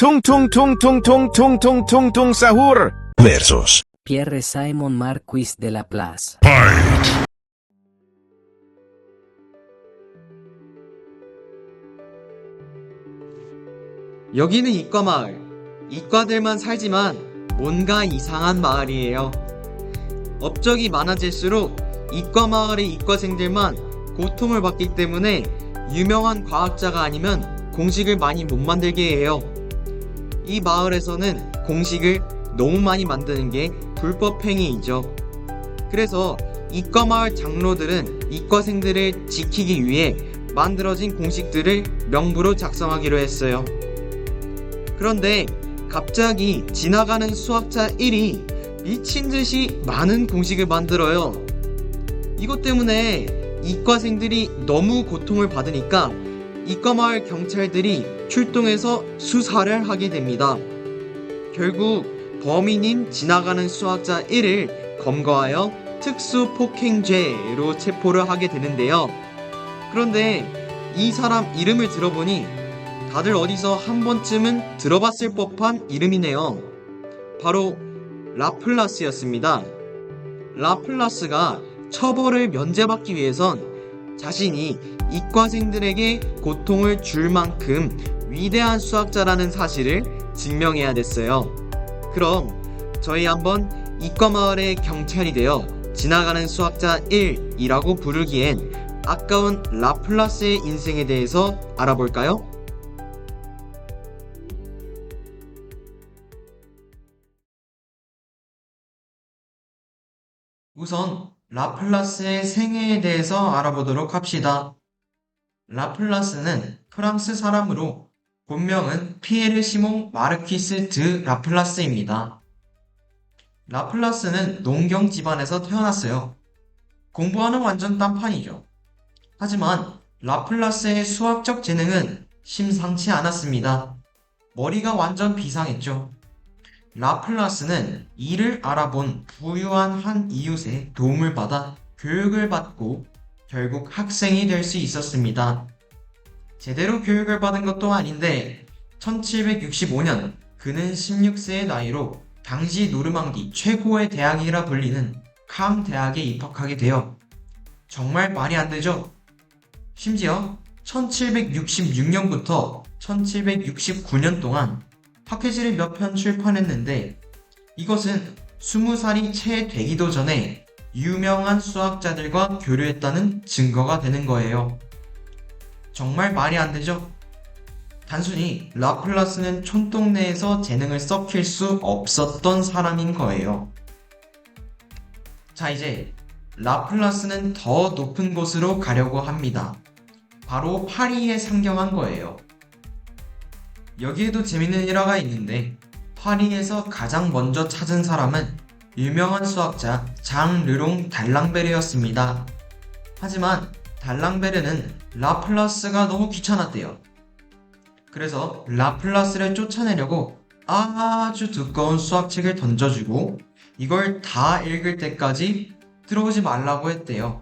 Tung tung tung tung tung tung tung tung tung sahur versus Pierre Simon Marquis de Laplace. 여기는 이과마을. 이과들만 살지만 뭔가 이상한 마을이에요. 업적이 많아질수록 이과마을의 이과생들만 고통을 받기 때문에 유명한 과학자가 아니면 공식을 많이 못 만들게 해요. 이 마을에서는 공식을 너무 많이 만드는 게 불법행위이죠. 그래서 이과마을 장로들은 이과생들을 지키기 위해 만들어진 공식들을 명부로 작성하기로 했어요. 그런데 갑자기 지나가는 수학자 1이 미친듯이 많은 공식을 만들어요. 이것 때문에 이과생들이 너무 고통을 받으니까 이과마을 경찰들이 출동해서 수사를 하게 됩니다. 결국 범인인 지나가는 수학자 1을 검거하여 특수폭행죄로 체포를 하게 되는데요. 그런데 이 사람 이름을 들어보니 다들 어디서 한 번쯤은 들어봤을 법한 이름이네요. 바로 라플라스였습니다. 라플라스가 처벌을 면제받기 위해선 자신이 이과생들에게 고통을 줄 만큼 위대한 수학자라는 사실을 증명해야 됐어요. 그럼 저희 한번 이과마을의 경찰이 되어 지나가는 수학자 1이라고 부르기엔 아까운 라플라스의 인생에 대해서 알아볼까요? 우선 라플라스의 생애에 대해서 알아보도록 합시다. 라플라스는 프랑스 사람으로 본명은 피에르 시몽 마르퀴스 드 라플라스입니다. 라플라스는 농경 집안에서 태어났어요. 공부하는 완전 딴판이죠. 하지만 라플라스의 수학적 재능은 심상치 않았습니다. 머리가 완전 비상했죠. 라플라스는 이를 알아본 부유한 한 이웃의 도움을 받아 교육을 받고 결국 학생이 될 수 있었습니다. 제대로 교육을 받은 것도 아닌데 1765년 그는 16세의 나이로 당시 노르망디 최고의 대학이라 불리는 캄 대학에 입학하게 되어 정말 말이 안 되죠? 심지어 1766년부터 1769년 동안 학회지를 몇 편 출판했는데 이것은 20살이 채 되기도 전에 유명한 수학자들과 교류했다는 증거가 되는 거예요. 정말 말이 안 되죠? 단순히 라플라스는 촌동네에서 재능을 썩힐 수 없었던 사람인 거예요. 자, 이제 라플라스는 더 높은 곳으로 가려고 합니다. 바로 파리에 상경한 거예요. 여기에도 재밌는 일화가 있는데 파리에서 가장 먼저 찾은 사람은 유명한 수학자 장 르롱 달랑베르였습니다. 하지만 달랑베르는 라플라스가 너무 귀찮았대요. 그래서 라플라스를 쫓아내려고 아주 두꺼운 수학책을 던져주고 이걸 다 읽을 때까지 들어오지 말라고 했대요.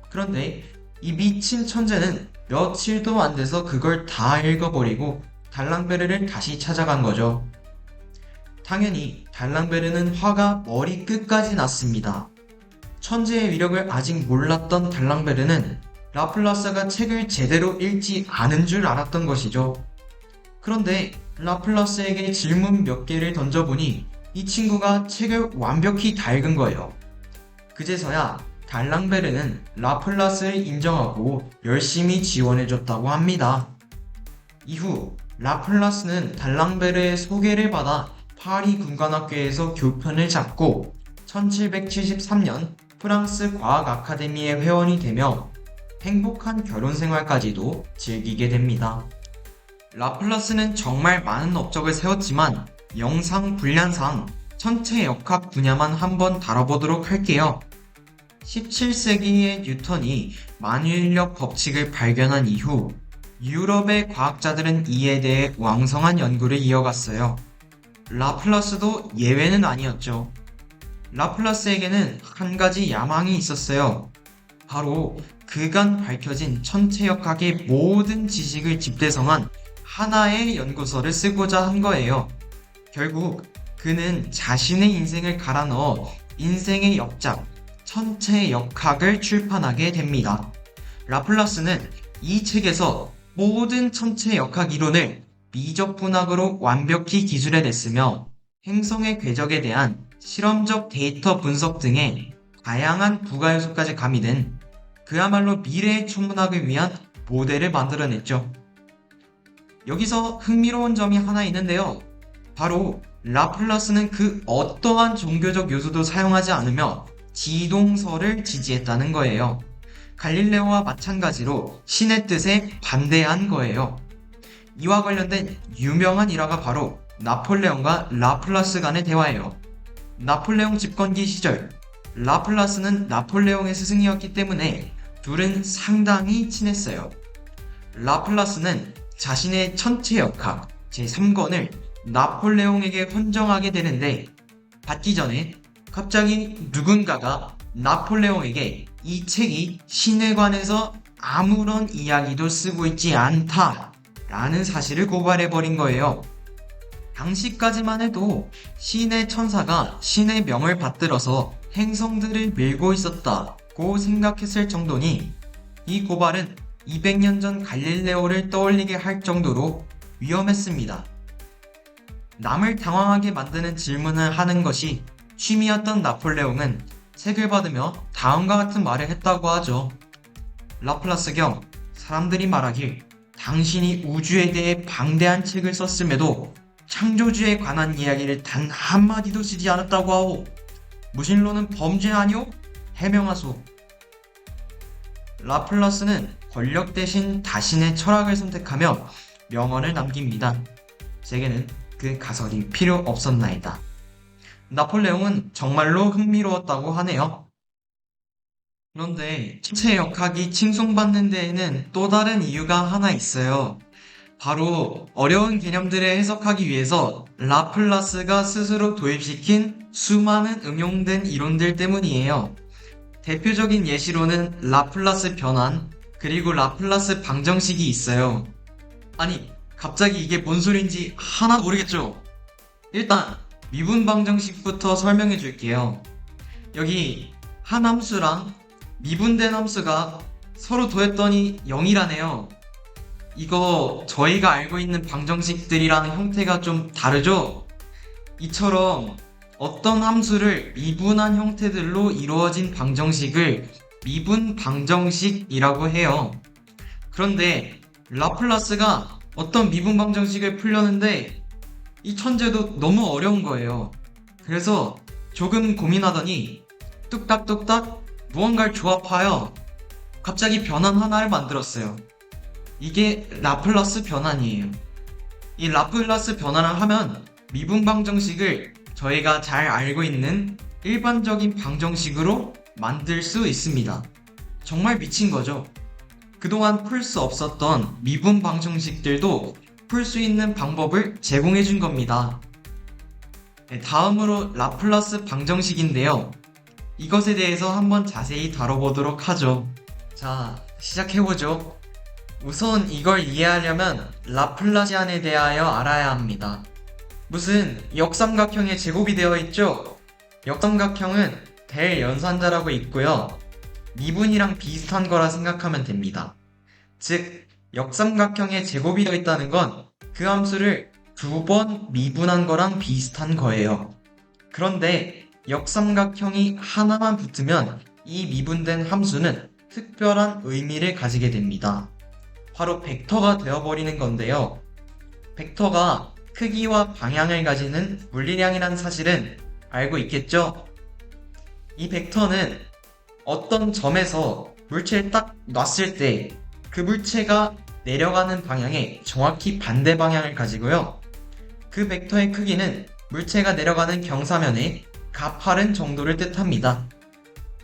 그런데 이 미친 천재는 며칠도 안 돼서 그걸 다 읽어버리고 달랑베르를 다시 찾아간 거죠. 당연히 달랑베르는 화가 머리 끝까지 났습니다. 천재의 위력을 아직 몰랐던 달랑베르는 라플라스가 책을 제대로 읽지 않은 줄 알았던 것이죠. 그런데 라플라스에게 질문 몇 개를 던져보니 이 친구가 책을 완벽히 다 읽은 거예요. 그제서야 달랑베르는 라플라스를 인정하고 열심히 지원해줬다고 합니다. 이후 라플라스는 달랑베르의 소개를 받아 파리 군관학교에서 교편을 잡고 1773년 프랑스 과학 아카데미의 회원이 되며 행복한 결혼 생활까지도 즐기게 됩니다. 라플라스는 정말 많은 업적을 세웠지만 영상 분량상 천체 역학 분야만 한번 다뤄보도록 할게요. 17세기의 뉴턴이 만유인력 법칙을 발견한 이후 유럽의 과학자들은 이에 대해 왕성한 연구를 이어갔어요. 라플라스도 예외는 아니었죠. 라플라스에게는 한 가지 야망이 있었어요. 바로 그간 밝혀진 천체역학의 모든 지식을 집대성한 하나의 연구서를 쓰고자 한 거예요. 결국 그는 자신의 인생을 갈아 넣어 인생의 역작, 천체 역학을 출판하게 됩니다. 라플라스는 이 책에서 모든 천체 역학 이론을 미적분학으로 완벽히 기술해냈으며 행성의 궤적에 대한 실험적 데이터 분석 등의 다양한 부가요소까지 가미된 그야말로 미래의 천문학을 위한 모델을 만들어냈죠. 여기서 흥미로운 점이 하나 있는데요. 바로 라플라스는 그 어떠한 종교적 요소도 사용하지 않으며 지동설을 지지했다는 거예요. 갈릴레오와 마찬가지로 신의 뜻에 반대한 거예요. 이와 관련된 유명한 일화가 바로 나폴레옹과 라플라스 간의 대화예요. 나폴레옹 집권기 시절, 라플라스는 나폴레옹의 스승이었기 때문에 둘은 상당히 친했어요. 라플라스는 자신의 천체역학 제3권을 나폴레옹에게 헌정하게 되는데 받기 전에 갑자기 누군가가 나폴레옹에게 이 책이 신에 관해서 아무런 이야기도 쓰고 있지 않다 라는 사실을 고발해버린 거예요. 당시까지만 해도 신의 천사가 신의 명을 받들어서 행성들을 밀고 있었다고 생각했을 정도니 이 고발은 200년 전 갈릴레오를 떠올리게 할 정도로 위험했습니다. 남을 당황하게 만드는 질문을 하는 것이 취미였던 나폴레옹은 책을 받으며 다음과 같은 말을 했다고 하죠. 라플라스 경, 사람들이 말하길 당신이 우주에 대해 방대한 책을 썼음에도 창조주에 관한 이야기를 단 한마디도 쓰지 않았다고 하오. 무신론은 범죄 아니오? 해명하소. 라플라스는 권력 대신 자신의 철학을 선택하며 명언을 남깁니다. 제게는 그 가설이 필요 없었나이다. 나폴레옹은 정말로 흥미로웠다고 하네요. 그런데 천체 역학이 칭송받는 데에는 또 다른 이유가 하나 있어요. 바로 어려운 개념들을 해석하기 위해서 라플라스가 스스로 도입시킨 수많은 응용된 이론들 때문이에요. 대표적인 예시로는 라플라스 변환, 그리고 라플라스 방정식이 있어요. 아니, 갑자기 이게 뭔 소린지 하나도 모르겠죠? 일단 미분 방정식부터 설명해 줄게요. 여기 한 함수랑 미분된 함수가 서로 더했더니 0이라네요. 이거 저희가 알고 있는 방정식들이랑 형태가 좀 다르죠? 이처럼 어떤 함수를 미분한 형태들로 이루어진 방정식을 미분 방정식이라고 해요. 그런데 라플라스가 어떤 미분 방정식을 풀려는데 이 천재도 너무 어려운 거예요. 그래서 조금 고민하더니 뚝딱뚝딱 무언가를 조합하여 갑자기 변환 하나를 만들었어요. 이게 라플라스 변환이에요. 이 라플라스 변환을 하면 미분 방정식을 저희가 잘 알고 있는 일반적인 방정식으로 만들 수 있습니다. 정말 미친 거죠. 그동안 풀 수 없었던 미분 방정식들도 풀 수 있는 방법을 제공해 준 겁니다. 다음으로 라플라스 방정식인데요. 이것에 대해서 한번 자세히 다뤄보도록 하죠. 자, 시작해보죠. 우선 이걸 이해하려면 라플라시안에 대하여 알아야 합니다. 무슨 역삼각형의 제곱이 되어 있죠? 역삼각형은 될 연산자라고 있고요. 미분이랑 비슷한 거라 생각하면 됩니다. 즉, 역삼각형의 제곱이 되어 있다는 건 그 함수를 2번 미분한 거랑 비슷한 거예요. 그런데 역삼각형이 하나만 붙으면 이 미분된 함수는 특별한 의미를 가지게 됩니다. 바로 벡터가 되어버리는 건데요. 벡터가 크기와 방향을 가지는 물리량이라는 사실은 알고 있겠죠? 이 벡터는 어떤 점에서 물체를 딱 놨을 때 그 물체가 내려가는 방향에 정확히 반대 방향을 가지고요. 그 벡터의 크기는 물체가 내려가는 경사면의 가파른 정도를 뜻합니다.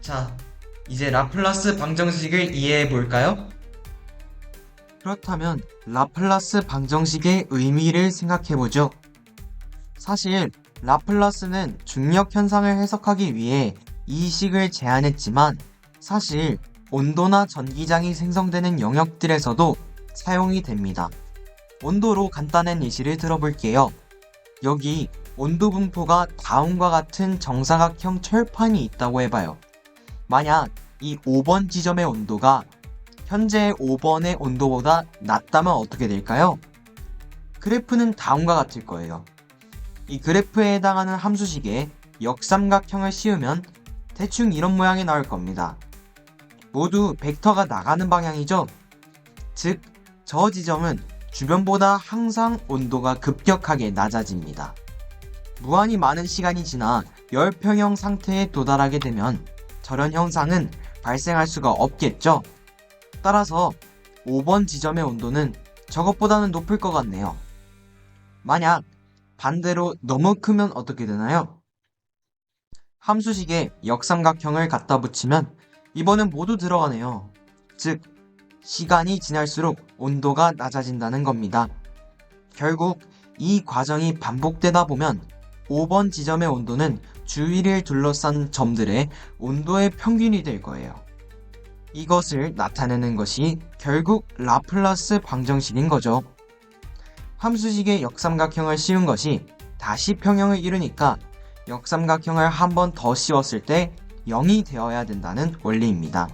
자, 이제 라플라스 방정식을 이해해 볼까요? 그렇다면 라플라스 방정식의 의미를 생각해 보죠. 사실 라플라스는 중력 현상을 해석하기 위해 이 식을 제안했지만 사실 온도나 전기장이 생성되는 영역들에서도 사용이 됩니다. 온도로 간단한 예시를 들어볼게요. 여기 온도 분포가 다음과 같은 정사각형 철판이 있다고 해봐요. 만약 이 5번 지점의 온도가 현재 5번의 온도보다 낮다면 어떻게 될까요? 그래프는 다음과 같을 거예요. 이 그래프에 해당하는 함수식에 역삼각형을 씌우면 대충 이런 모양이 나올 겁니다. 모두 벡터가 나가는 방향이죠? 즉, 저 지점은 주변보다 항상 온도가 급격하게 낮아집니다. 무한히 많은 시간이 지나 열평형 상태에 도달하게 되면 저런 현상은 발생할 수가 없겠죠? 따라서 5번 지점의 온도는 저것보다는 높을 것 같네요. 만약 반대로 너무 크면 어떻게 되나요? 함수식에 역삼각형을 갖다 붙이면 이번엔 모두 들어가네요. 즉, 시간이 지날수록 온도가 낮아진다는 겁니다. 결국 이 과정이 반복되다 보면 5번 지점의 온도는 주위를 둘러싼 점들의 온도의 평균이 될 거예요. 이것을 나타내는 것이 결국 라플라스 방정식인 거죠. 함수식의 역삼각형을 씌운 것이 다시 평형을 이루니까 역삼각형을 한 번 더 씌웠을 때 0이 되어야 된다는 원리입니다.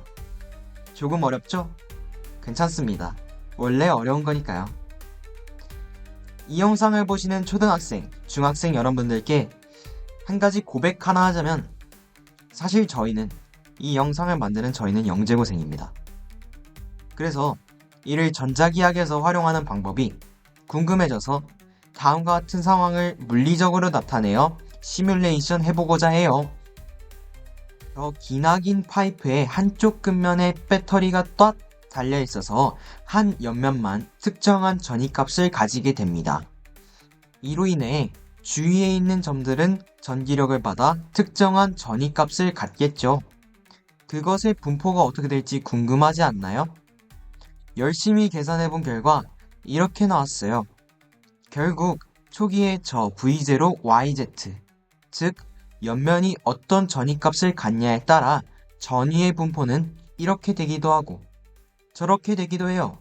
조금 어렵죠? 괜찮습니다. 원래 어려운 거니까요. 이 영상을 보시는 초등학생, 중학생 여러분들께 한 가지 고백 하나 하자면 사실 이 영상을 만드는 저희는 영재고생입니다. 그래서 이를 전자기하학에서 활용하는 방법이 궁금해져서 다음과 같은 상황을 물리적으로 나타내어 시뮬레이션 해보고자 해요. 저 기나긴 파이프의 한쪽 끝면에 배터리가 ጧ 달려있어서 한 옆면만 특정한 전위값을 가지게 됩니다. 이로 인해 주위에 있는 점들은 전기력을 받아 특정한 전위값을 갖겠죠. 그것의 분포가 어떻게 될지 궁금하지 않나요? 열심히 계산해본 결과 이렇게 나왔어요. 결국 초기에 저 V0, YZ, 즉 옆면이 어떤 전위값을 갖냐에 따라 전위의 분포는 이렇게 되기도 하고 저렇게 되기도 해요.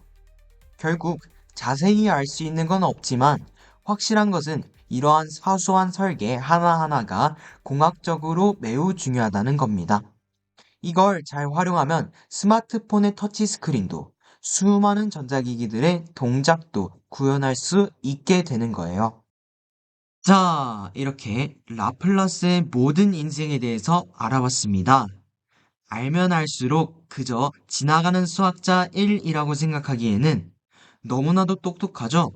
결국 자세히 알 수 있는 건 없지만 확실한 것은 이러한 사소한 설계 하나하나가 공학적으로 매우 중요하다는 겁니다. 이걸 잘 활용하면 스마트폰의 터치스크린도 수많은 전자기기들의 동작도 구현할 수 있게 되는 거예요. 자, 이렇게 라플라스의 모든 인생에 대해서 알아봤습니다. 알면 알수록 그저 지나가는 수학자 1이라고 생각하기에는 너무나도 똑똑하죠?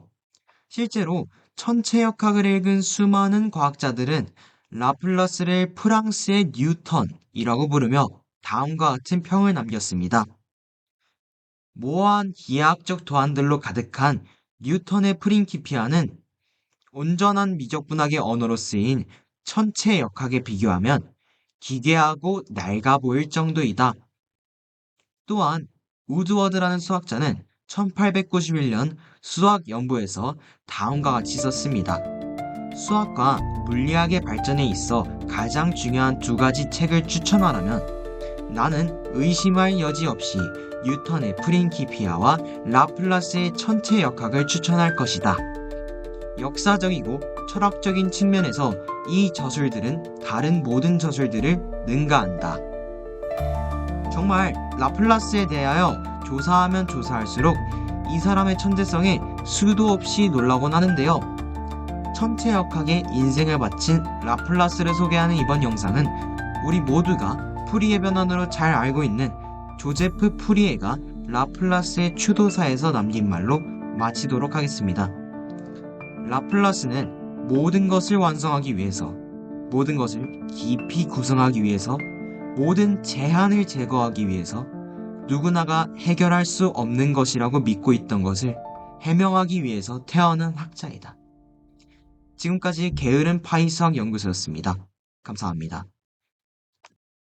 실제로 천체역학을 읽은 수많은 과학자들은 라플라스를 프랑스의 뉴턴이라고 부르며 다음과 같은 평을 남겼습니다. 모호한 기하학적 도안들로 가득한 뉴턴의 프린키피아는 온전한 미적분학의 언어로 쓰인 천체역학에 비교하면 기괴하고 낡아 보일 정도이다. 또한 우드워드라는 수학자는 1891년 수학연부에서 다음과 같이 썼습니다. 수학과 물리학의 발전에 있어 가장 중요한 두 가지 책을 추천하라면 나는 의심할 여지 없이 뉴턴의 프린키피아와 라플라스의 천체역학을 추천할 것이다. 역사적이고 철학적인 측면에서 이 저술들은 다른 모든 저술들을 능가한다. 정말 라플라스에 대하여 조사하면 조사할수록 이 사람의 천재성에 수도 없이 놀라곤 하는데요. 천체역학에 인생을 바친 라플라스를 소개하는 이번 영상은 우리 모두가 푸리에 변환으로 잘 알고 있는 조제프 푸리에가 라플라스의 추도사에서 남긴 말로 마치도록 하겠습니다. 라플라스는 모든 것을 완성하기 위해서, 모든 것을 깊이 구성하기 위해서, 모든 제한을 제거하기 위해서 누구나가 해결할 수 없는 것이라고 믿고 있던 것을 해명하기 위해서 태어난 학자이다. 지금까지 게으른 파이 수학 연구소였습니다. 감사합니다.